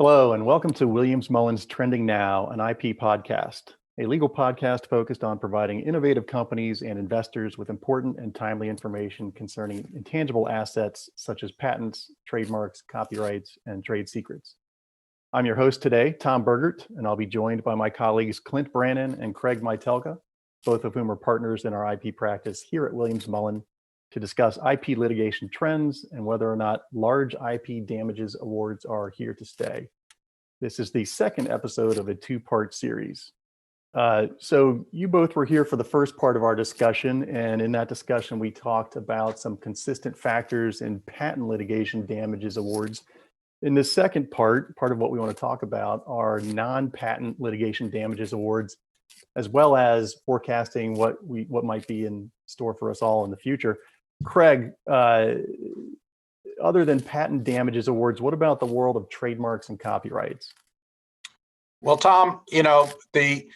Hello, and welcome to Williams Mullen's Trending Now, an IP podcast, a legal podcast focused on providing innovative companies and investors with important and timely information concerning intangible assets such as patents, trademarks, copyrights, and trade secrets. I'm your host today, Tom Bergert, and I'll be joined by my colleagues Clint Brannon and Craig Mytelka, both of whom are partners in our IP practice here at Williams Mullen, to discuss IP litigation trends and whether or not large IP damages awards are here to stay. This is the second episode of a two-part series. So you both were here for the first part of our discussion, and in that discussion, we talked about some consistent factors in patent litigation damages awards. In this second part of what we want to talk about are non-patent litigation damages awards, as well as forecasting what might be in store for us all in the future. Craig, other than patent damages awards, what about the world of trademarks and copyrights? Well, Tom, the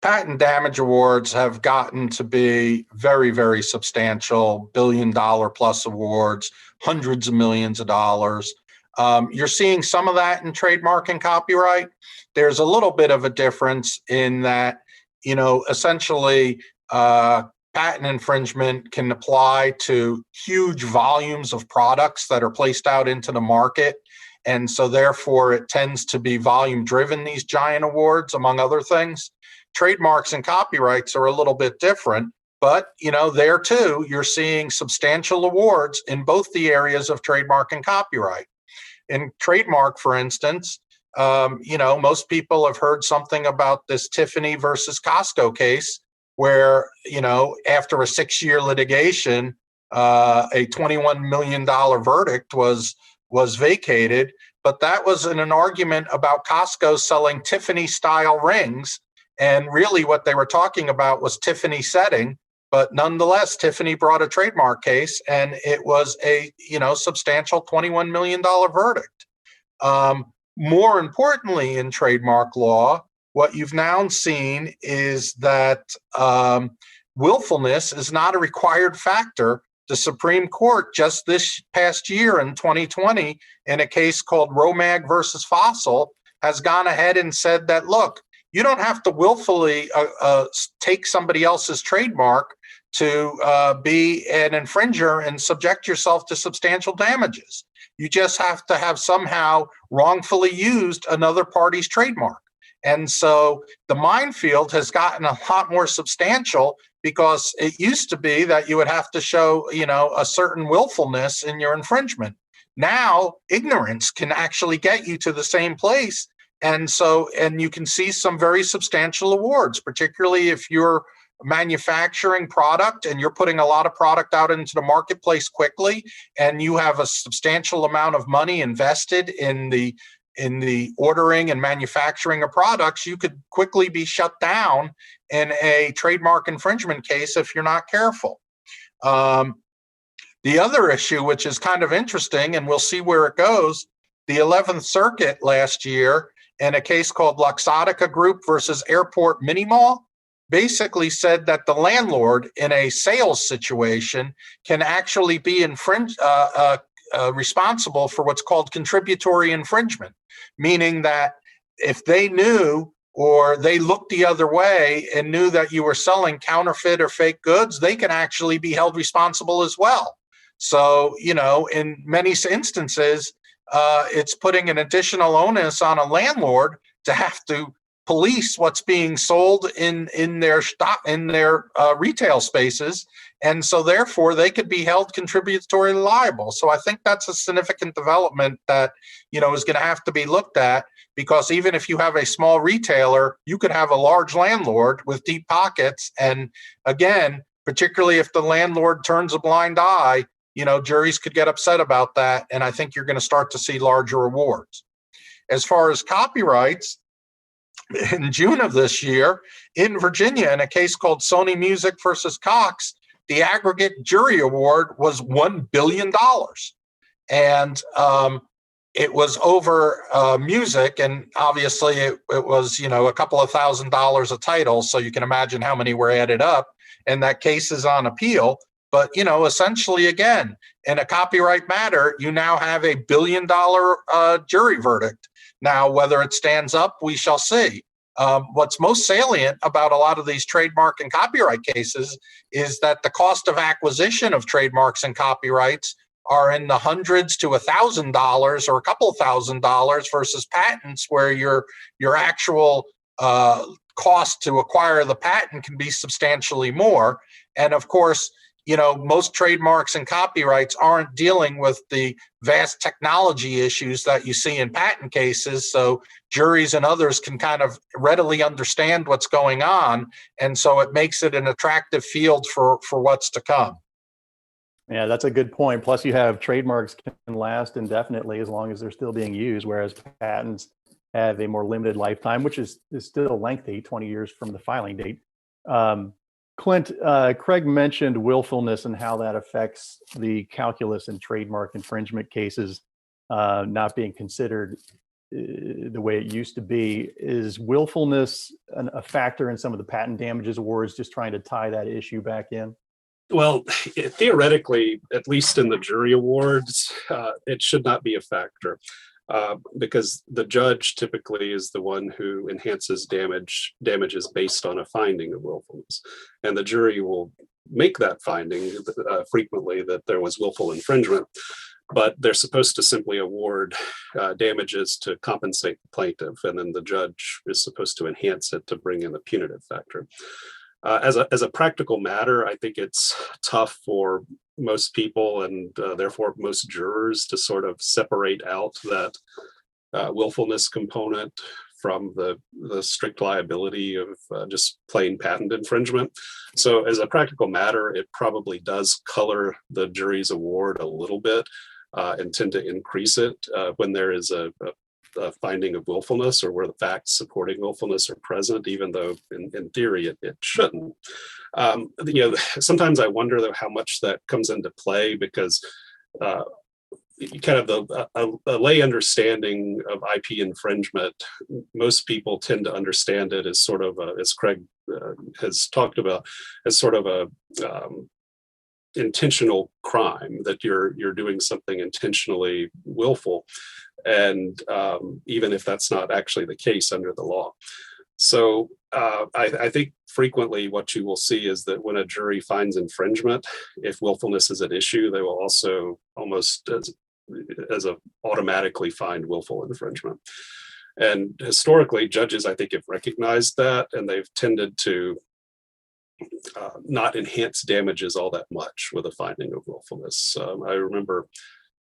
patent damage awards have gotten to be very, very substantial, billion-dollar plus awards, hundreds of millions of dollars. You're seeing some of that in trademark and copyright. There's a little bit of a difference in that, essentially, patent infringement can apply to huge volumes of products that are placed out into the market. And so therefore it tends to be volume driven, these giant awards, among other things. Trademarks and copyrights are a little bit different, but there too, you're seeing substantial awards in both the areas of trademark and copyright. In trademark, for instance, most people have heard something about this Tiffany versus Costco case, where, after a 6-year litigation, a $21 million verdict was vacated. But that was in an argument about Costco selling Tiffany-style rings. And really what they were talking about was Tiffany setting. But nonetheless, Tiffany brought a trademark case, and it was a, substantial $21 million verdict. More importantly, in trademark law, what you've now seen is that willfulness is not a required factor. The Supreme Court just this past year in 2020, in a case called Romag versus Fossil, has gone ahead and said that, look, you don't have to willfully take somebody else's trademark to be an infringer and subject yourself to substantial damages. You just have to have somehow wrongfully used another party's trademark. And so the minefield has gotten a lot more substantial, because it used to be that you would have to show, a certain willfulness in your infringement. Now, ignorance can actually get you to the same place. And you can see some very substantial awards, particularly if you're manufacturing product and you're putting a lot of product out into the marketplace quickly, and you have a substantial amount of money invested in the ordering and manufacturing of products. You could quickly be shut down in a trademark infringement case if you're not careful. The other issue, which is kind of interesting, and we'll see where it goes, the 11th Circuit last year, in a case called Luxottica Group versus Airport Mini Mall, basically said that the landlord in a sales situation can actually be responsible for what's called contributory infringement, meaning that if they knew or they looked the other way and knew that you were selling counterfeit or fake goods, they can actually be held responsible as well. So, in many instances, it's putting an additional onus on a landlord to have to police what's being sold in their retail spaces. And so therefore they could be held contributory liable. So I think that's a significant development that, is going to have to be looked at, because even if you have a small retailer, you could have a large landlord with deep pockets. And again, particularly if the landlord turns a blind eye, juries could get upset about that. And I think you're going to start to see larger awards. As far as copyrights, in June of this year in Virginia, in a case called Sony Music versus Cox, the aggregate jury award was $1 billion. And it was over music. And obviously it was, a couple of $1,000s a title. So you can imagine how many were added up. And that case is on appeal. But, essentially, again, in a copyright matter, you now have a $1 billion jury verdict. Now, whether it stands up, we shall see. What's most salient about a lot of these trademark and copyright cases is that the cost of acquisition of trademarks and copyrights are in the hundreds to $1,000 or a couple $1,000s versus patents, where your actual cost to acquire the patent can be substantially more. And of course, most trademarks and copyrights aren't dealing with the vast technology issues that you see in patent cases. So juries and others can kind of readily understand what's going on. And so it makes it an attractive field for what's to come. Yeah, that's a good point. Plus, you have trademarks can last indefinitely as long as they're still being used, whereas patents have a more limited lifetime, which is still lengthy, 20 years from the filing date. Clint, Craig mentioned willfulness and how that affects the calculus in trademark infringement cases not being considered the way it used to be. Is willfulness a factor in some of the patent damages awards, just trying to tie that issue back in? Well, theoretically, at least in the jury awards, it should not be a factor because the judge typically is the one who enhances damages based on a finding of willfulness. And the jury will make that finding frequently that there was willful infringement, but they're supposed to simply award damages to compensate the plaintiff. And then the judge is supposed to enhance it to bring in the punitive factor. As a practical matter, I think it's tough for most people and therefore most jurors to sort of separate out that willfulness component from the strict liability of just plain patent infringement. So as a practical matter, it probably does color the jury's award a little bit and tend to increase it when there is a finding of willfulness or where the facts supporting willfulness are present, even though in theory it shouldn't. Sometimes I wonder though how much that comes into play because kind of a lay understanding of IP infringement, most people tend to understand it as sort of as Craig has talked about, as sort of a intentional crime, that you're doing something intentionally willful. And even if that's not actually the case under the law. So I think frequently what you will see is that when a jury finds infringement, if willfulness is an issue, they will also almost as a automatically find willful infringement. And historically, judges, I think, have recognized that, and they've tended to not enhance damages all that much with a finding of willfulness. I remember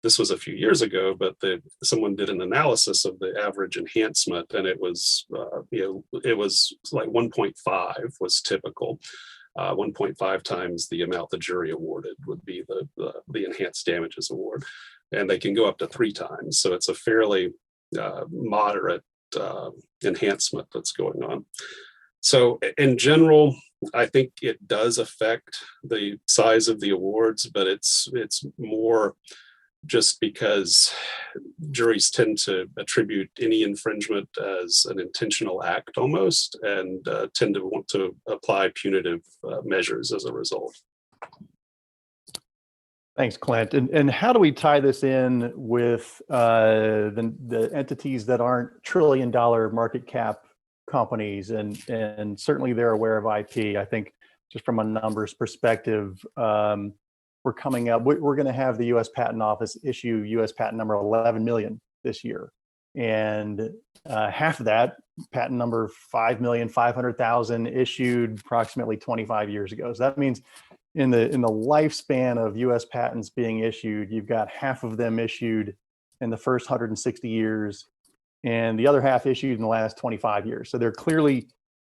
this was a few years ago, but someone did an analysis of the average enhancement, and it was it was like 1.5 was typical. 1.5 times the amount the jury awarded would be the enhanced damages award, and they can go up to 3 times. So it's a fairly moderate enhancement that's going on. So in general, I think it does affect the size of the awards, but it's more just because juries tend to attribute any infringement as an intentional act almost, and tend to want to apply punitive measures as a result. Thanks, Clint. And how do we tie this in with the entities that aren't trillion-dollar market cap companies? And certainly they're aware of IP. I think just from a numbers perspective, we're coming up, we're going to have the U.S. Patent Office issue U.S. patent number 11 million this year. And half of that, patent number 5,500,000, issued approximately 25 years ago. So that means in the lifespan of U.S. patents being issued, you've got half of them issued in the first 160 years and the other half issued in the last 25 years. So they're clearly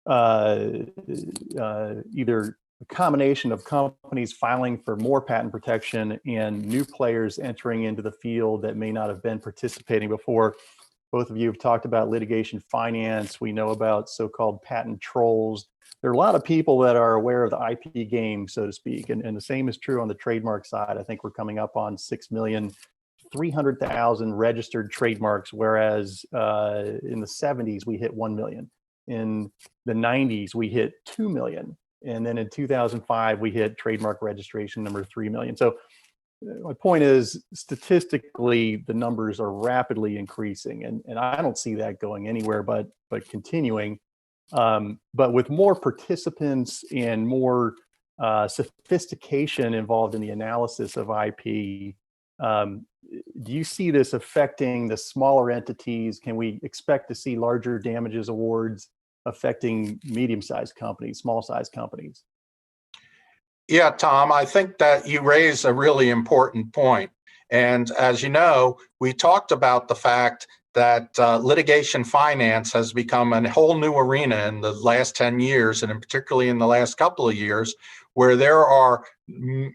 either a combination of companies filing for more patent protection and new players entering into the field that may not have been participating before. Both of you have talked about litigation finance. We know about so-called patent trolls. There are a lot of people that are aware of the IP game, so to speak. And the same is true on the trademark side. I think we're coming up on 6,300,000 registered trademarks, whereas in the 70s, we hit 1 million. In the 90s, we hit 2 million. And then in 2005, we hit trademark registration number 3 million. So my point is, statistically, the numbers are rapidly increasing, and I don't see that going anywhere but continuing. But with more participants and more sophistication involved in the analysis of IP, do you see this affecting the smaller entities? Can we expect to see larger damages awards affecting medium-sized companies, small-sized companies? Yeah, Tom, I think that you raise a really important point. And as you know, we talked about the fact that litigation finance has become a whole new arena in the last 10 years, and particularly in the last couple of years, where there are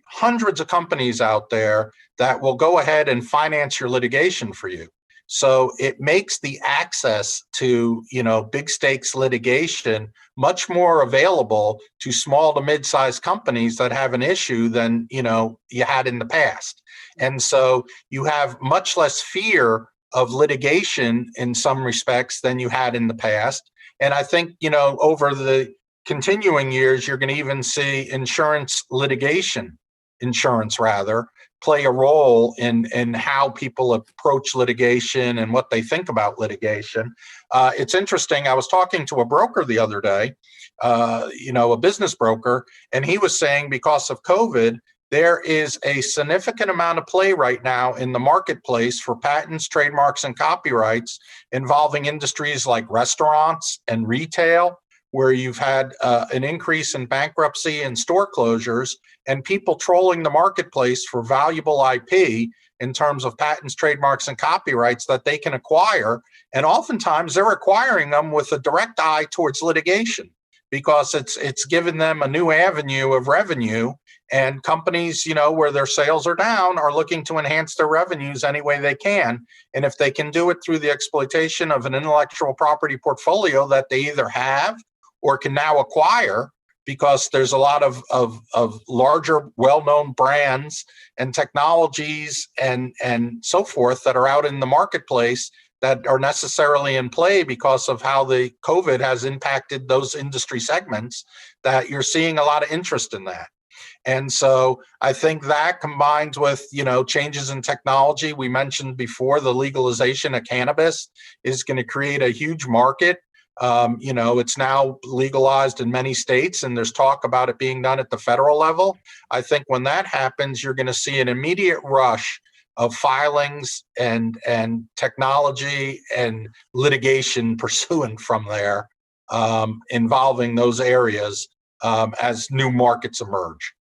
hundreds of companies out there that will go ahead and finance your litigation for you. So it makes the access to, big stakes litigation much more available to small to mid-sized companies that have an issue than, you had in the past. And so you have much less fear of litigation in some respects than you had in the past. And I think, over the continuing years, you're going to even see insurance play a role in how people approach litigation and what they think about litigation. It's interesting. I was talking to a broker the other day, a business broker, and he was saying because of COVID, there is a significant amount of play right now in the marketplace for patents, trademarks, and copyrights involving industries like restaurants and retail, where you've had an increase in bankruptcy and store closures, and people trolling the marketplace for valuable IP in terms of patents, trademarks, and copyrights that they can acquire. And oftentimes they're acquiring them with a direct eye towards litigation because it's given them a new avenue of revenue. And companies, where their sales are down, are looking to enhance their revenues any way they can. And if they can do it through the exploitation of an intellectual property portfolio that they either have or can now acquire, because there's a lot of larger, well-known brands and technologies and so forth that are out in the marketplace that are necessarily in play because of how the COVID has impacted those industry segments, that you're seeing a lot of interest in that. And so I think that combined with, changes in technology, we mentioned before, the legalization of cannabis is going to create a huge market. It's now legalized in many states, and there's talk about it being done at the federal level. I think when that happens, you're going to see an immediate rush of filings and technology and litigation pursuant from there, involving those areas as new markets emerge.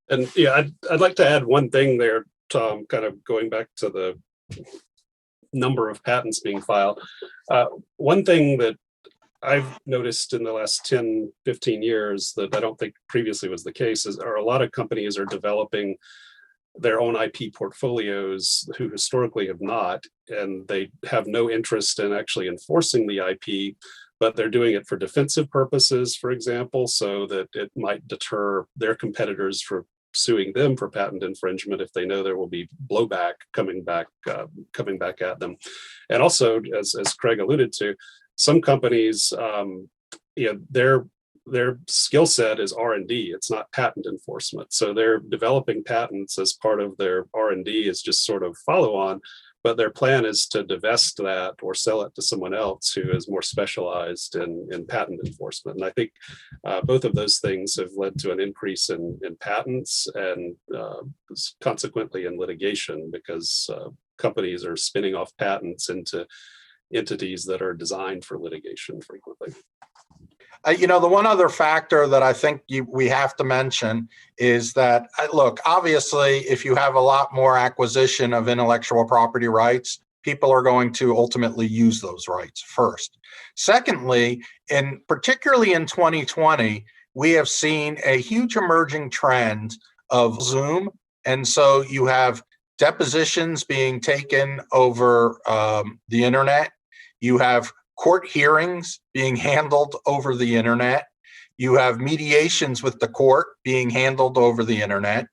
And yeah, I'd like to add one thing there, Tom, kind of going back to the number of patents being filed. One thing that I've noticed in the last 10, 15 years that I don't think previously was the case are a lot of companies are developing their own IP portfolios who historically have not, and they have no interest in actually enforcing the IP, but they're doing it for defensive purposes, for example, so that it might deter their competitors from suing them for patent infringement if they know there will be blowback coming back at them. And also, as Craig alluded to, some companies, their skill set is R&D. It's not patent enforcement. So they're developing patents as part of their R&D is just sort of follow on, but their plan is to divest that or sell it to someone else who is more specialized in patent enforcement. And I think both of those things have led to an increase in patents and consequently in litigation, because companies are spinning off patents into entities that are designed for litigation frequently. The one other factor that I think we have to mention is that, look, obviously, if you have a lot more acquisition of intellectual property rights, people are going to ultimately use those rights first. Secondly, and particularly in 2020, we have seen a huge emerging trend of Zoom. And so you have depositions being taken over the internet. You have court hearings being handled over the internet. You have mediations with the court being handled over the internet.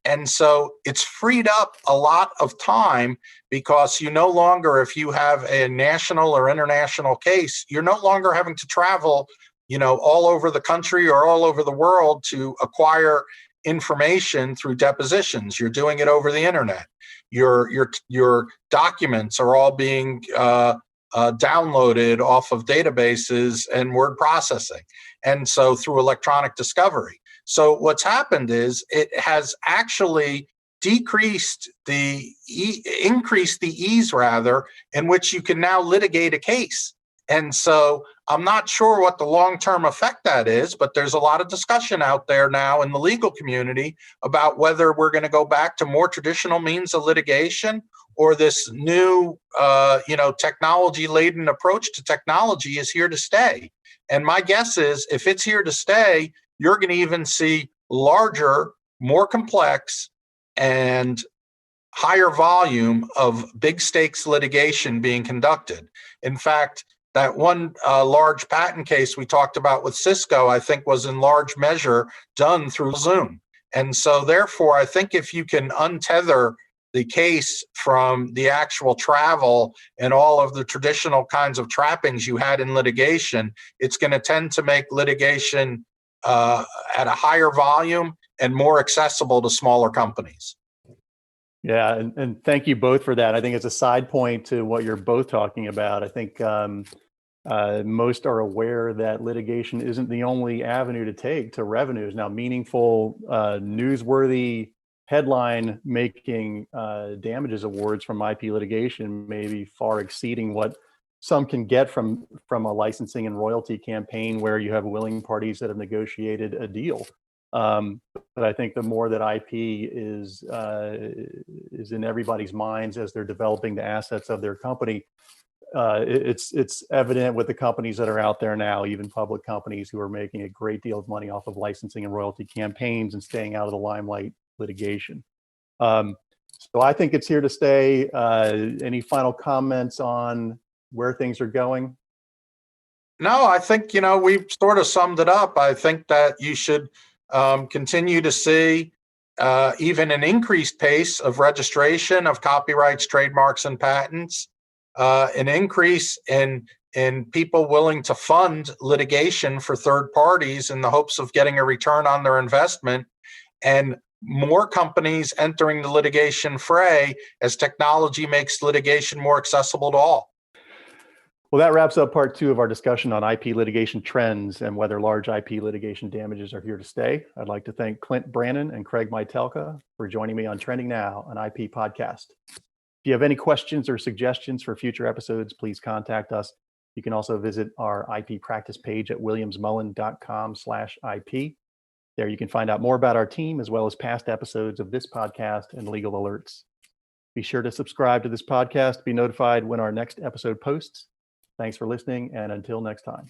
And so it's freed up a lot of time, because you no longer, if you have a national or international case, you're no longer having to travel all over the country or all over the world to acquire information through depositions. You're doing it over the internet. Your documents are all being downloaded off of databases and word processing, and so through electronic discovery. So what's happened is it has actually increased the ease rather in which you can now litigate a case. And so I'm not sure what the long-term effect that is, but there's a lot of discussion out there now in the legal community about whether we're going to go back to more traditional means of litigation, or this new, technology-laden approach to technology is here to stay. And my guess is if it's here to stay, you're going to even see larger, more complex, and higher volume of big stakes litigation being conducted. In fact, that one large patent case we talked about with Cisco, I think, was in large measure done through Zoom. And so therefore, I think if you can untether the case from the actual travel and all of the traditional kinds of trappings you had in litigation, it's going to tend to make litigation at a higher volume and more accessible to smaller companies. Yeah, and thank you both for that. I think it's a side point to what you're both talking about. I think most are aware that litigation isn't the only avenue to take to revenues. Now, meaningful, newsworthy headline making damages awards from IP litigation may be far exceeding what some can get from a licensing and royalty campaign where you have willing parties that have negotiated a deal. But I think the more that IP is in everybody's minds as they're developing the assets of their company, it's evident with the companies that are out there now, even public companies who are making a great deal of money off of licensing and royalty campaigns and staying out of the limelight litigation. So I think it's here to stay. Any final comments on where things are going? No, I think, we've sort of summed it up. I think that you should continue to see even an increased pace of registration of copyrights, trademarks, and patents, an increase in people willing to fund litigation for third parties in the hopes of getting a return on their investment, and more companies entering the litigation fray as technology makes litigation more accessible to all. Well, that wraps up part 2 of our discussion on IP litigation trends and whether large IP litigation damages are here to stay. I'd like to thank Clint, Brannon, and Craig Mytelka for joining me on Trending Now, an IP podcast. If you have any questions or suggestions for future episodes, please contact us. You can also visit our IP practice page at williamsmullen.com/IP. There you can find out more about our team, as well as past episodes of this podcast and legal alerts. Be sure to subscribe to this podcast to be notified when our next episode posts. Thanks for listening, and until next time.